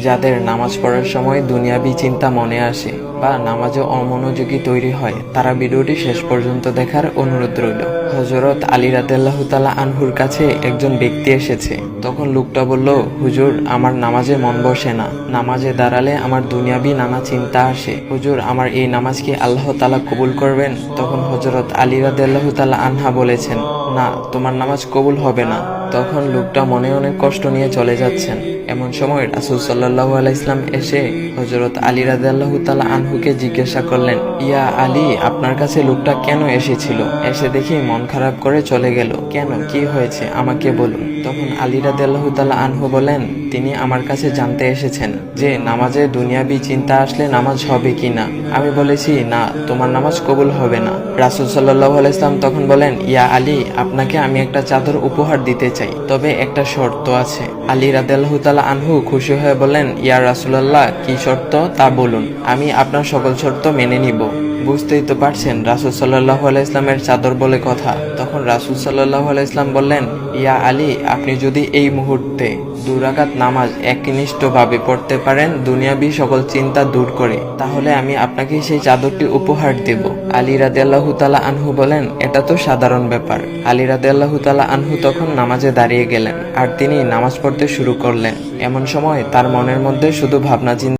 যাদের নামাজ পড়ার সময় দুনিয়াবি চিন্তা মনে আসে বা নামাজে অমনোযোগী তৈরি হয়, তারা ভিডিওটি শেষ পর্যন্ত দেখার অনুরোধ রইল। হযরত আলী রাদিয়াল্লাহু তাআলা আনহুর কাছে একজন ব্যক্তি এসেছে। তখন লোকটা বলল, হুজুর, আমার নামাজে মন বসে না। নামাজে দাঁড়ালে আমার দুনিয়াবি নানা চিন্তা আসে। হুজুর, আমার এই নামাজ কি আল্লাহ তাআলা কবুল করবেন? তখন হযরত আলী রাদিয়াল্লাহু তাআলা আনহা বলেছেন, না, তোমার নামাজ কবুল হবে না। তখন লোকটা মনে অনেক কষ্ট নিয়ে চলে যাচ্ছেন। এমন সময় রাসূল সাল্লাল্লাহু আলাইহি ওয়াসাল্লাম এসে হযরত আলী রাদিয়াল্লাহু তাআলা আনহুকে জিজ্ঞাসা করলেন, ইয়া আলী, আপনার কাছে লোকটা কেন এসেছিল? এসে দেখি মন খারাপ করে চলে গেল। কেন, কি হয়েছে, আমাকে বলুন। তখন আলী রাদিয়াল্লাহু তাআলা আনহু বলেন, তিনি আমার কাছে জানতে এসেছেন যে নামাজে দুনিয়াবি চিন্তা আসলে নামাজ হবে কিনা। আমি বলেছি, না, তোমার নামাজ কবুল হবে না। রাসূল সাল্লাল্লাহু আলাইহি ওয়াসাল্লাম তখন বলেন, ইয়া আলী, আপনাকে আমি একটা চাদর উপহার দিতে চাই, তবে একটা শর্ত আছে। আলী রাদিয়াল্লাহু তাআলা আনহু খুশি হয়ে বলেন, ইয়া রাসূলুল্লাহ, কি শর্ত তা বলুন, আমি আপনার সকল শর্ত মেনে নিব। বুঝতেই তো পারছেন রাসূল সাল্লাল্লাহু আলাইহি ওয়াসাল্লামের চাদর বলে কথা। তখন রাসূল সাল্লাল্লাহু আলাইহি ওয়াসাল্লাম বললেন, ইয়া আলী, আপনি যদি এই মুহূর্তে 2 রাকাত নামাজ একনিষ্ঠভাবে পড়তে পারেন দুনিয়াবি সকল চিন্তা দূর করে, তাহলে আমি আপনাকে সেই চাদরটি উপহার দেব। আলী রাদিয়াল্লাহু তাআলা আনহু বলেন, এটা তো সাধারণ ব্যাপার। আলী রাদিয়াল্লাহু তাআলা আনহু তখন নামাজে দাঁড়িয়ে গেলেন আর তিনি নামাজ পড়তে শুরু করলেন। এমন সময় তার মনের মধ্যে শুধু ভাবনা চিন্তা